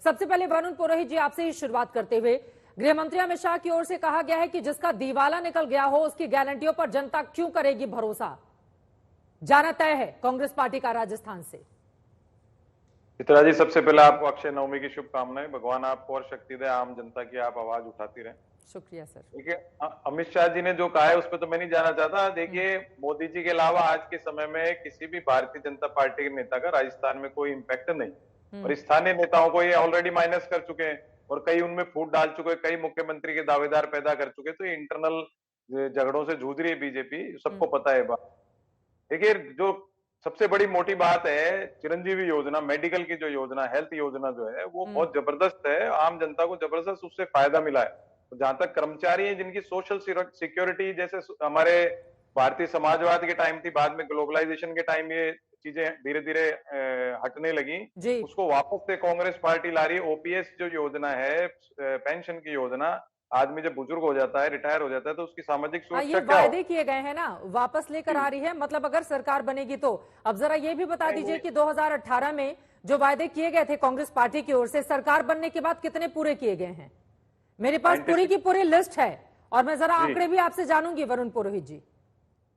सबसे पहले वरुण पुरोहित जी आपसे ही शुरुआत करते हुए, गृह मंत्री अमित शाह की ओर से कहा गया है कि जिसका दीवाला निकल गया हो उसकी गारंटियों पर जनता क्यों करेगी भरोसा, जाना तय है कांग्रेस पार्टी का राजस्थान से। चित्रा जी, सबसे पहले आपको अक्षय नवमी की शुभकामनाएं। भगवान आपको और शक्ति दे, आम जनता की आप आवाज उठाती रहें। शुक्रिया सर। देखिए, अमित शाह जी ने जो कहा है उस पर तो मैं नहीं जाना चाहता। देखिए, मोदी जी के अलावा आज के समय में किसी भी भारतीय जनता पार्टी के नेता का राजस्थान में कोई इम्पैक्ट नहीं, और स्थानीय नेताओं को ये ऑलरेडी माइनस कर चुके हैं और कई उनमें फूट डाल चुके हैं, कई मुख्यमंत्री के दावेदार पैदा कर चुके हैं। तो इंटरनल झगड़ों से जूझ रही है बीजेपी, सबको पता है बात। देखिए, जो सबसे बड़ी मोटी बात है, चिरंजीवी योजना, मेडिकल की जो योजना, हेल्थ योजना जो है वो बहुत जबरदस्त है। आम जनता को जबरदस्त उससे फायदा मिला है। तो जहां तक कर्मचारी हैं जिनकी सोशल सिक्योरिटी, जैसे हमारे भारतीय समाजवाद के टाइम थी, बाद में ग्लोबलाइजेशन के टाइम ये चीजें धीरे धीरे हटने लगी, उसको वापस से कांग्रेस पार्टी ला रही है। ओपीएस जो योजना है, पेंशन की योजना, आदमी जब बुजुर्ग हो जाता है, रिटायर हो जाता है, तो उसकी सामाजिक सुरक्षा ये वायदे किए गए हैं ना, वापस लेकर आ रही है, मतलब अगर सरकार बनेगी तो। अब जरा ये भी बता दीजिए कि 2018 में जो वायदे किए गए थे कांग्रेस पार्टी की ओर से, सरकार बनने के बाद कितने पूरे किए गए हैं? मेरे पास पूरी की पूरी लिस्ट है और मैं जरा आंकड़े भी आपसे जानूंगी वरुण पुरोहित जी।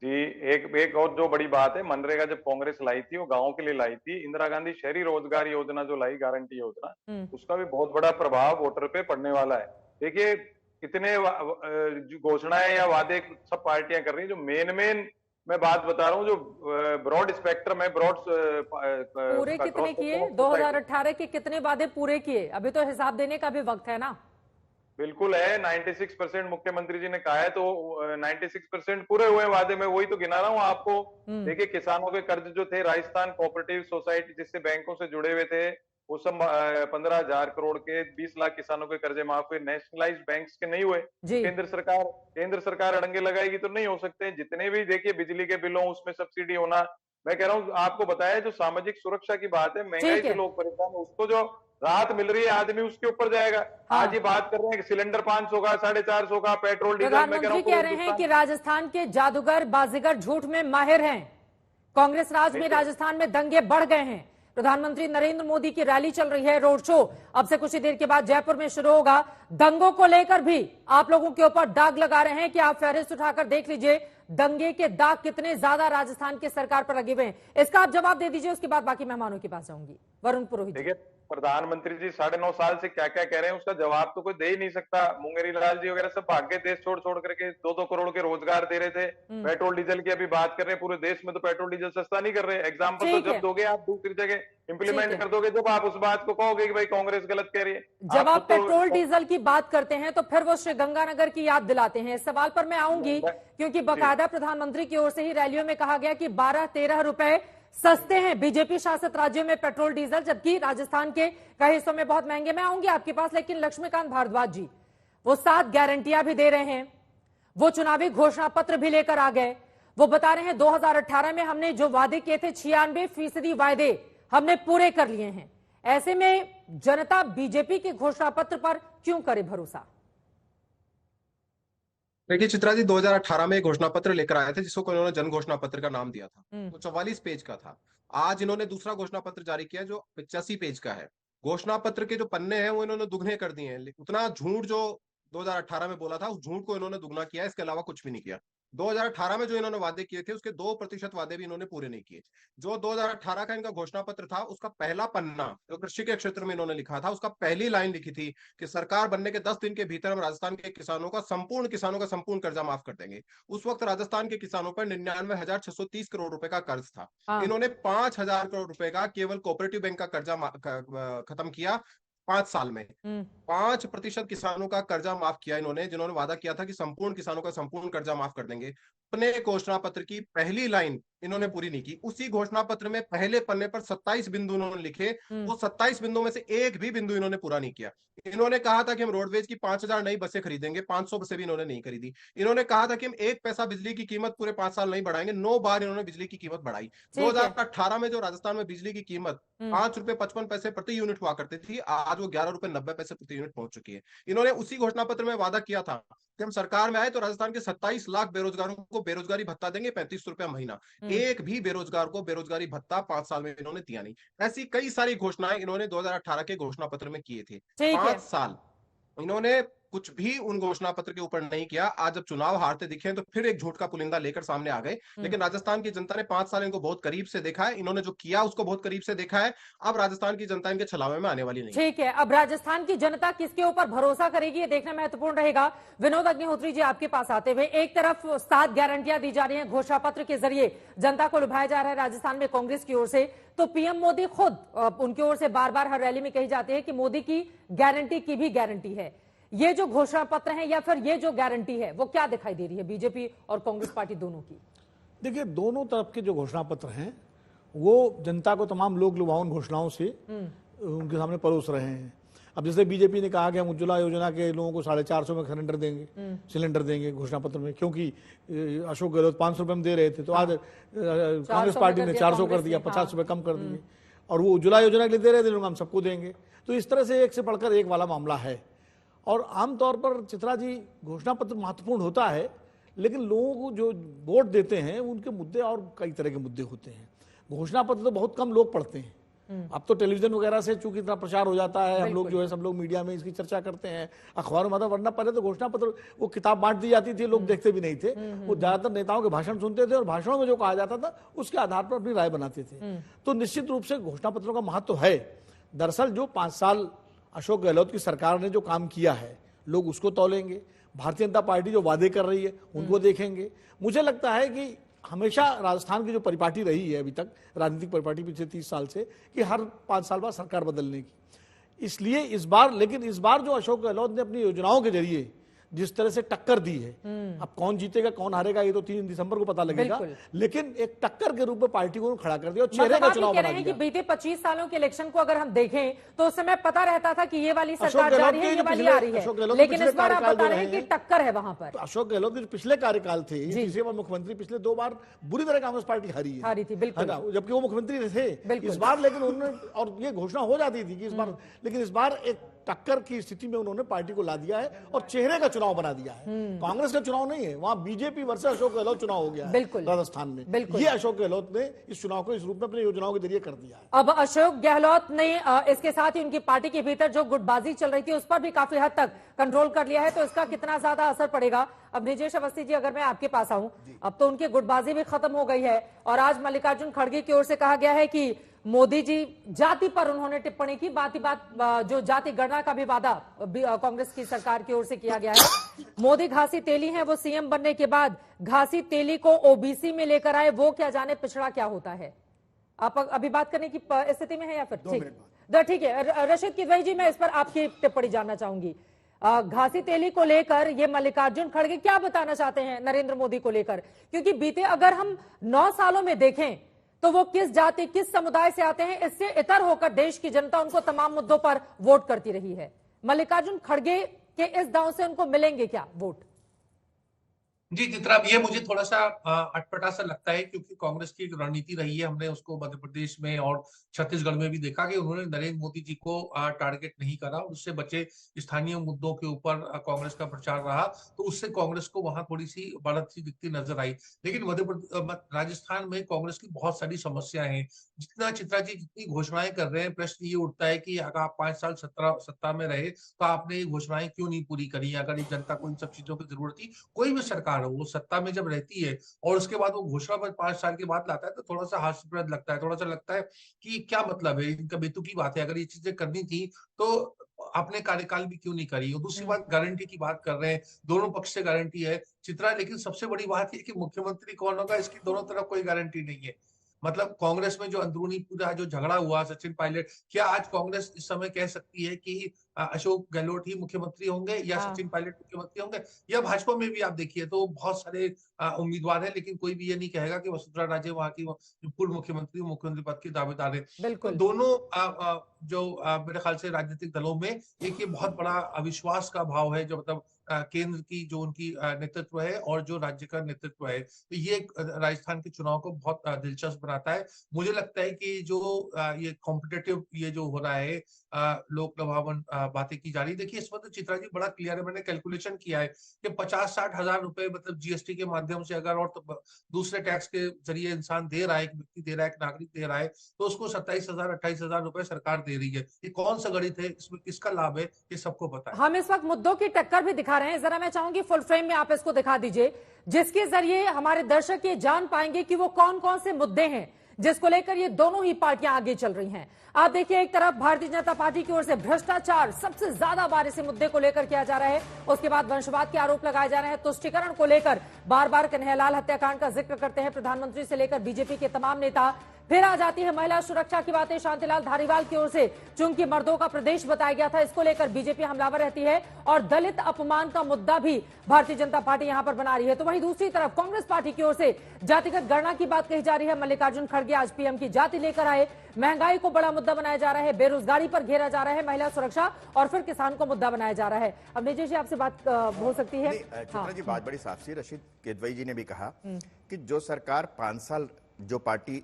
जी, एक और जो बड़ी बात है, मनरेगा जब कांग्रेस लाई थी वो गांव के लिए लाई थी। इंदिरा गांधी शहरी रोजगार योजना जो लाई, गारंटी योजना, उसका भी बहुत बड़ा प्रभाव वोटर पे पड़ने वाला है। देखिए, कितने घोषणाएं या वादे सब पार्टियां कर रही हैं। जो मेन मैं बात बता रहा हूँ, जो ब्रॉड स्पेक्ट्रम है, ब्रॉड पूरे कितने किए? 2018 के कितने वादे पूरे किए? अभी तो हिसाब देने का भी वक्त है ना। बिल्कुल है, 96% मुख्यमंत्री जी ने कहा है, तो 96% पूरे हुए वादे में, वही तो गिना रहा हूँ आपको। देखिए, किसानों के कर्ज जो थे, राजस्थान कोऑपरेटिव सोसाइटी जिससे बैंकों से जुड़े हुए थे, वो सब 15,000 करोड़ के 20 लाख किसानों के कर्जे माफ हुए। नेशनलाइज्ड बैंक्स के नहीं हुए। केंद्र सरकार अड़ंगे लगाएगी तो नहीं हो सकते। जितने भी देखिए बिजली के बिलों, उसमें सब्सिडी होना, मैं कह रहा हूँ आपको बताया, जो सामाजिक सुरक्षा की बात है, महंगाई से लोग परेशान है, उसको जो राहत मिल रही है, आदमी उसके ऊपर जाएगा। आज ये बात कर रहे हैं कि सिलेंडर 500 का, 450 का, पेट्रोल डीजल। प्रधानमंत्री कह रहे हैं कि राजस्थान के जादूगर बाजीगर झूठ में माहिर हैं। कांग्रेस राज में राजस्थान में दंगे बढ़ गए हैं। प्रधानमंत्री नरेंद्र मोदी की रैली चल रही है, रोड शो अब से कुछ ही देर के बाद जयपुर में शुरू होगा। दंगों को लेकर भी आप लोगों के ऊपर दाग लगा रहे हैं कि आप फहरिस्त उठाकर देख लीजिए, दंगे के दाग कितने ज्यादा राजस्थान की सरकार पर लगे हुए हैं। इसका आप जवाब दे दीजिए, उसके बाद बाकी मेहमानों के पास जाऊंगी। वरुण पुरोहित। प्रधानमंत्री जी 9.5 साल से क्या क्या कह रहे हैं, उसका जवाब तो कोई दे ही नहीं सकता। मुंगेरी लाल जी वगैरह सब भाग गए, देश छोड़ छोड़ करके 2-2 करोड़ के रोजगार दे रहे थे। पेट्रोल डीजल की अभी बात कर रहे हैं, पूरे देश में तो पेट्रोल डीजल सस्ता नहीं कर रहे। एग्जाम्पल तो जब दोगे आप दूसरी जगह इंप्लीमेंट कर दोगे, जब आप उस बात को कहोगे कि भाई कांग्रेस गलत कह रही है। जब आप पेट्रोल डीजल की बात करते हैं तो फिर वो श्रीगंगानगर की याद दिलाते हैं। इस सवाल पर मैं आऊंगी, क्योंकि बाकायदा प्रधानमंत्री की ओर से ही रैलियों में कहा गया कि 12-13 रुपए सस्ते हैं बीजेपी शासित राज्यों में पेट्रोल डीजल, जबकि राजस्थान के कई हिस्सों में बहुत महंगे। मैं आऊंगी आपके पास, लेकिन लक्ष्मीकांत भारद्वाज जी वो 7 गारंटियां भी दे रहे हैं, वो चुनावी घोषणा पत्र भी लेकर आ गए। वो बता रहे हैं 2018 में हमने जो वादे किए थे 96% वायदे हमने पूरे कर लिए हैं। ऐसे में जनता बीजेपी के घोषणा पत्र पर क्यों करे भरोसा? देखिए चित्रा जी, 2018 में एक घोषणा पत्र लेकर आए थे जिसको इन्होंने जन घोषणा पत्र का नाम दिया था। वो 44 पेज का था। आज इन्होंने दूसरा घोषणा पत्र जारी किया जो 85 पेज का है। घोषणा पत्र के जो पन्ने हैं वो इन्होंने दुगने कर दिए हैं। उतना झूठ जो 2018 में बोला था, उस झूठ को इन्होंने दुगना किया, इसके अलावा कुछ भी नहीं किया। 2018 में जो इन्होंने वादे किए थे उसके 2% वादे भी इन्होंने पूरे नहीं किए। जो 2018 का इनका घोषणा पत्र था, उसका पहला पन्ना जो कृषि के क्षेत्र में इन्होंने लिखा था, उसका पहली लाइन लिखी थी कि सरकार बनने के 10 दिन के भीतर हम राजस्थान के किसानों का संपूर्ण कर्जा माफ कर देंगे। उस वक्त राजस्थान के किसानों पर 99,630 करोड़ रुपए का कर्ज था। इन्होंने 5,000 करोड़ रुपए का केवल कोऑपरेटिव बैंक का कर्जा खत्म किया 5 साल में। 5% किसानों का कर्जा माफ किया इन्होंने, जिन्होंने वादा किया था कि संपूर्ण किसानों का संपूर्ण कर्जा माफ कर देंगे। अपने घोषणा पत्र की पहली लाइन इन्होंने पूरी नहीं की। उसी घोषणा पत्र में पहले पन्ने पर 27 बिंदु इन्होंने लिखे, वो 27 बिंदुओं में से एक भी बिंदु इन्होंने पूरा नहीं किया। इन्होंने कहा था कि हम रोडवेज की 5,000 नई बसें खरीदेंगे, 500 बसें भी इन्होंने नहीं खरीदी। इन्होंने कहा था कि हम 1 पैसा बिजली की कीमत पूरे 5 साल नहीं बढ़ाएंगे, 9 बार इन्होंने बिजली की कीमत बढ़ाई। 2018 में जो राजस्थान में बिजली की कीमत 5 रुपए 55 पैसे प्रति यूनिट हुआ करती थी, आज वो 11 रुपए 90 पैसे प्रति यूनिट पहुंच चुकी है। इन्होंने उसी घोषणा पत्र में वादा किया था कि हम सरकार में आए तो राजस्थान के 27 लाख बेरोजगारों को बेरोजगारी भत्ता देंगे, 35 रुपया महीना। एक भी बेरोजगार को बेरोजगारी भत्ता 5 साल में इन्होंने दिया नहीं। ऐसी कई सारी घोषणाएं इन्होंने 2018 के घोषणा पत्र में किए थे। ठीक है। 5 साल इन्होंने कुछ भी उन घोषणा पत्र के ऊपर नहीं किया। आज जब चुनाव हारते दिखे तो फिर एक झूठ का पुलिंदा लेकर सामने आ गए। लेकिन राजस्थान की जनता ने 5 साल इनको बहुत करीब से देखा है, इन्होंने जो किया उसको बहुत करीब से देखा है। अब राजस्थान की जनता इनके छलावे में आने वाली नहीं। ठीक है, अब राजस्थान की जनता किसके ऊपर भरोसा करेगी ये देखना महत्वपूर्ण रहेगा। विनोद अग्निहोत्री जी, आपके पास आते हुए, एक तरफ 7 गारंटियां दी जा रही हैं, घोषणा पत्र के जरिए जनता को लुभाया जा रहा है राजस्थान में कांग्रेस की ओर से, तो पीएम मोदी खुद उनकी ओर से बार बार हर रैली में कही जाती है कि मोदी की गारंटी की भी गारंटी है। ये जो घोषणा पत्र है या फिर ये जो गारंटी है वो क्या दिखाई दे रही है बीजेपी और कांग्रेस पार्टी दोनों की? देखिए, दोनों तरफ के जो घोषणा पत्र हैं वो जनता को तमाम लोक लुभावन घोषणाओं से उनके सामने परोस रहे हैं। अब जैसे बीजेपी ने कहा कि हम उज्ज्वला योजना के लोगों को 450 में सिलेंडर देंगे घोषणा पत्र में, क्योंकि अशोक गहलोत 500 रुपए में दे रहे थे, तो आज कांग्रेस पार्टी ने 400 कर दिया, 50 रुपए कम कर दिए, और वो उज्ज्वला योजना के लिए दे रहे थे, लोग हम सबको देंगे। तो इस तरह से एक से बढ़कर एक वाला मामला है। और आमतौर पर चित्रा जी, घोषणा पत्र महत्वपूर्ण होता है, लेकिन लोगों को जो वोट देते हैं उनके मुद्दे और कई तरह के मुद्दे होते हैं। घोषणा पत्र तो बहुत कम लोग पढ़ते हैं। अब तो टेलीविजन वगैरह से चूंकि इतना प्रचार हो जाता है, हम लोग जो है सब लोग मीडिया में इसकी चर्चा करते हैं, अखबारों में, वरना पहले तो घोषणा पत्र वो किताब बांट दी जाती थी, लोग देखते भी नहीं थे। वो ज्यादातर नेताओं के भाषण सुनते थे और भाषणों में जो कहा जाता था उसके आधार पर अपनी राय बनाते थे। तो निश्चित रूप से घोषणा पत्रों का महत्व है। दरअसल जो 5 साल अशोक गहलोत की सरकार ने जो काम किया है, लोग उसको तौलेंगे। भारतीय जनता पार्टी जो वादे कर रही है उनको देखेंगे। मुझे लगता है कि हमेशा राजस्थान की जो परिपाटी रही है अभी तक, राजनीतिक परिपाटी पिछले 30 साल से, कि हर 5 साल बाद सरकार बदलने की। इसलिए इस बार जो अशोक गहलोत ने अपनी योजनाओं के जरिए जिस तरह से टक्कर दी है, अब कौन जीतेगा कौन हारेगा ये तो 3 दिसंबर को पता लगेगा, लेकिन एक टक्कर के रूप में पार्टी को खड़ा कर दिया और चेहरे का चुनाव बना दिया। कि बीते 25 सालों के इलेक्शन को अगर हम देखें तो उस समय पता रहता था कि ये वाली सरकार जा रही है, ये वाली आ रही है, लेकिन इस बार आप बता रहे हैं कि टक्कर है वहां पर। अशोक गहलोत के जो पिछले कार्यकाल थे, तीसरे बार मुख्यमंत्री, पिछले 2 बार बुरी तरह कांग्रेस पार्टी हारी थी, बिल्कुल, जबकि वो मुख्यमंत्री थे इस बार। लेकिन उन्होंने, और ये घोषणा हो जाती थी कि इस बार, लेकिन इस बार एक टक्कर की स्थिति में उन्होंने पार्टी को ला दिया है और चेहरे का चुनाव बना दिया है। कांग्रेस का चुनाव नहीं है, वहां बीजेपी वर्सेस अशोक गहलोत चुनाव हो गया है राजस्थान में। ये अशोक गहलोत ने इस चुनाव को इस रूप में अपनी योजनाओं के जरिए कर दिया है। अब अशोक गहलोत ने इसके साथ ही उनकी पार्टी के भीतर जो गुटबाजी चल रही थी उस पर भी काफी हद तक कंट्रोल कर लिया है, तो इसका कितना ज्यादा असर पड़ेगा? अब ब्रिजेश अवस्थी जी, अगर मैं आपके पास आऊं, अब तो उनकी गुटबाजी भी खत्म हो गई है और आज मल्लिकार्जुन खड़गे की ओर से कहा गया है कि मोदी जी जाति पर उन्होंने टिप्पणी की, बात ही बात जो जाति गणना का भी वादा कांग्रेस की सरकार की ओर से किया गया है। मोदी घासी तेली हैं, वो सीएम बनने के बाद घासी तेली को ओबीसी में लेकर आए, वो क्या जाने पिछड़ा क्या होता है। आप अभी बात करने की स्थिति में है या फिर ठीक है? रशीद किदवई जी, मैं इस पर आपकी टिप्पणी जानना चाहूंगी। घासी तेली को लेकर ये मल्लिकार्जुन खड़गे क्या बताना चाहते हैं नरेंद्र मोदी को लेकर? क्योंकि बीते अगर हम 9 सालों में देखें तो वो किस जाति, किस समुदाय से आते हैं, इससे इतर होकर देश की जनता उनको तमाम मुद्दों पर वोट करती रही है। मल्लिकार्जुन खड़गे के इस दांव से उनको मिलेंगे क्या वोट? जी चित्रा, ये मुझे थोड़ा सा अटपटा सा लगता है, क्योंकि कांग्रेस की एक रणनीति रही है। हमने उसको मध्य प्रदेश में और छत्तीसगढ़ में भी देखा कि उन्होंने नरेंद्र मोदी जी को टारगेट नहीं करा, उससे बचे स्थानीय मुद्दों के ऊपर कांग्रेस का प्रचार रहा, तो उससे कांग्रेस को वहां थोड़ी सी बढ़त सी दिखती नजर आई। लेकिन राजस्थान में कांग्रेस की बहुत सारी समस्याएं हैं। जितना चित्रा जी जितनी घोषणाएं कर रहे हैं, प्रश्न ये उठता है कि अगर आप 5 साल सत्ता में रहे तो आपने ये घोषणाएं क्यों नहीं पूरी करी? अगर जनता को इन सब चीजों की जरूरत थी, कोई भी सरकार वो सत्ता में जब रहती है और उसके बाद वो घोषणा पर 5 साल के बाद लाता है, तो थोड़ा सा हास्यास्पद लगता है। थोड़ा सा लगता है कि क्या मतलब है, इनका बेतुकी बात है। अगर ये चीजें करनी थी तो अपने कार्यकाल भी क्यों नहीं करी? और दूसरी बात, गारंटी की बात कर रहे हैं, दोनों पक्ष से गारंटी है चित्रा, लेकिन सबसे बड़ी बात है कि मुख्यमंत्री कौन होगा इसकी दोनों तरफ कोई गारंटी नहीं है। मतलब कांग्रेस में जो अंदरूनी पूरा जो झगड़ा हुआ सचिन पायलट, क्या आज कांग्रेस इस समय कह सकती है कि अशोक गहलोत ही मुख्यमंत्री होंगे या सचिन पायलट मुख्यमंत्री होंगे? या भाजपा में भी आप देखिए तो बहुत सारे उम्मीदवार हैं, लेकिन कोई भी ये नहीं कहेगा कि वसुंधरा राजे वहां की पूर्व मुख्यमंत्री पद की दावेदार है। तो दोनों जो मेरे ख्याल से राजनीतिक दलों में एक ये बहुत बड़ा अविश्वास का भाव है, जो मतलब केंद्र की जो उनकी नेतृत्व है और जो राज्य का नेतृत्व है, तो ये राजस्थान के चुनाव को बहुत दिलचस्प बनाता है। मुझे लगता है कि जो ये कॉम्पिटेटिव ये जो हो रहा है, लोक लुभावन बातें की जा रही है। देखिए इसमें तो चित्रा जी बड़ा क्लियर है, मैंने कैलकुलेशन किया है कि 50-60 हजार रुपए मतलब जीएसटी के माध्यम से अगर और तो दूसरे टैक्स के जरिए इंसान दे रहा है, एक व्यक्ति दे रहा है, एक नागरिक दे रहा है, तो उसको 27,000-28,000 रुपए सरकार दे रही है। ये कौन सा गणित है, इसमें किसका लाभ है, ये सबको पता है। हम इस वक्त मुद्दों की टक्कर भी दिखा रहे हैं, जरा मैं चाहूंगी फुल फ्रेम में आप इसको दिखा दीजिए, जिसके जरिए हमारे दर्शक ये जान पाएंगे कि वो कौन कौन से मुद्दे हैं जिसको लेकर ये दोनों ही पार्टियां आगे चल रही हैं। आप देखिए, एक तरफ भारतीय जनता पार्टी की ओर से भ्रष्टाचार सबसे ज्यादा बार इसी मुद्दे को लेकर किया जा रहा है, उसके बाद वंशवाद के आरोप लगाए जा रहे हैं, तुष्टीकरण को लेकर बार बार कन्हैयालाल हत्याकांड का जिक्र करते हैं प्रधानमंत्री से लेकर बीजेपी के तमाम नेता। फिर आ जाती है महिला सुरक्षा की बातें शांतिलाल धारीवाल की ओर से, चूंकि मर्दों का प्रदेश बताया गया था, इसको लेकर बीजेपी हमलावर रहती है और दलित अपमान का मुद्दा भी भारतीय जनता पार्टी यहां पर बना रही है। तो वहीं दूसरी तरफ कांग्रेस पार्टी की ओर से जातिगत गणना की बात कही जा रही है। मल्लिकार्जुन खड़गे आज पीएम की जाति लेकर आए, महंगाई को बड़ा मुद्दा बनाया जा रहा है, बेरोजगारी पर घेरा जा रहा है, महिला सुरक्षा और फिर किसान को मुद्दा बनाया जा रहा है। अब निजी जी आपसे बात हो सकती है। चित्रा जी बात बड़ी साफ सी, रशीद केदवई जी ने भी कहा कि जो सरकार 5 साल जो पार्टी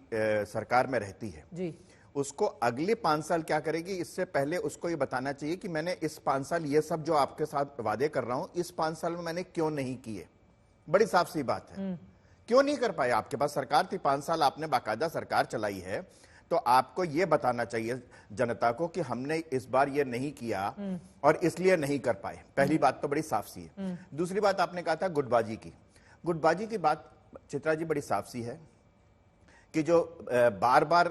सरकार में रहती है जी, उसको अगले 5 साल क्या करेगी, इससे पहले उसको ये बताना चाहिए कि मैंने इस 5 साल ये सब जो आपके साथ वादे कर रहा हूं, इस 5 साल में मैंने क्यों नहीं किए। बड़ी साफ सी बात है, क्यों नहीं कर पाए। आपके पास सरकार थी, 5 साल आपने बाकायदा सरकार चलाई है, तो आपको ये बताना चाहिए जनता को कि हमने इस बार ये नहीं किया और इसलिए नहीं कर पाए। पहली बात तो बड़ी साफ सी है। दूसरी बात आपने कहा था गुटबाजी की। गुटबाजी की बात चित्रा जी बड़ी साफ सी है कि जो बार बार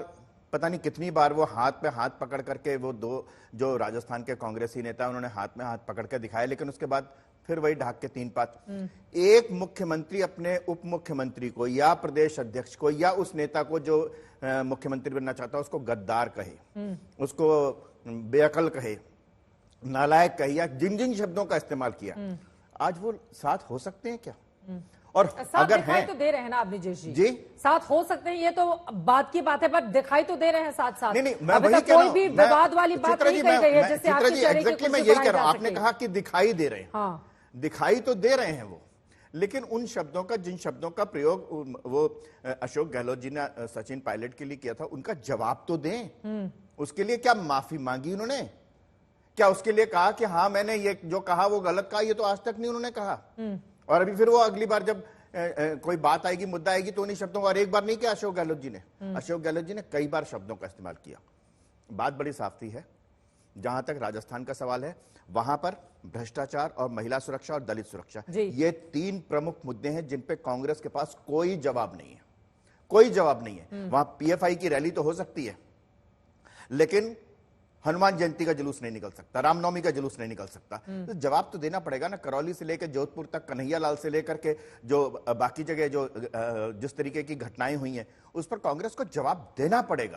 पता नहीं कितनी बार वो हाथ पे हाथ पकड़ करके वो दो जो राजस्थान के कांग्रेसी नेता उन्होंने हाथ में हाथ पकड़ के दिखाया, लेकिन उसके बाद फिर वही ढाक के 3 पात। एक मुख्यमंत्री अपने उप मुख्यमंत्री को या प्रदेश अध्यक्ष को या उस नेता को जो मुख्यमंत्री बनना चाहता है उसको गद्दार कहे, उसको बेअकल कहे, नालायक कहे, या जिन जिन शब्दों का इस्तेमाल किया, आज वो साथ हो सकते हैं क्या? और अगर दिखाई है तो दे रहे हैं ना आप निजेश जी, साथ हो सकते हैं, ये तो बात की बात है, पर दिखाई तो दे रहे हैं साथ साथ। नहीं, मैं वही कह रहा हूं, कोई भी विवाद वाली बात नहीं कही गई है जिससे आपके चेहरे की एग्जैक्टली मैं यही कह रहा हूं। आपने कहा कि दिखाई दे रहे हैं, हाँ, दिखाई तो दे रहे हैं वो, लेकिन उन शब्दों का, जिन शब्दों का प्रयोग वो अशोक गहलोत जी ने सचिन पायलट के लिए किया था, उनका जवाब तो दें। उसके लिए क्या माफी मांगी उन्होंने? क्या उसके लिए कहा कि हाँ मैंने ये जो कहा वो गलत कहा? ये तो आज तक नहीं उन्होंने कहा। और अभी फिर वो अगली बार जब कोई बात आएगी, मुद्दा आएगी, तो उन्हीं शब्दों का, और एक बार नहीं किया अशोक गहलोत जी ने, अशोक गहलोत जी ने कई बार शब्दों का इस्तेमाल किया। बात बड़ी साफ सी है, जहां तक राजस्थान का सवाल है, वहां पर भ्रष्टाचार और महिला सुरक्षा और दलित सुरक्षा, ये 3 प्रमुख मुद्दे हैं जिन पे कांग्रेस के पास कोई जवाब नहीं है, कोई जवाब नहीं है। वहां पीएफआई की रैली तो हो सकती है, लेकिन हनुमान जयंती का जुलूस नहीं निकल सकता, रामनवमी का जुलूस नहीं निकल सकता। तो जवाब तो देना पड़ेगा ना। करौली से लेकर जोधपुर तक, कन्हैयालाल से लेकर के जो बाकी जगह जो जिस तरीके की घटनाएं हुई हैं, उस पर कांग्रेस को जवाब देना पड़ेगा।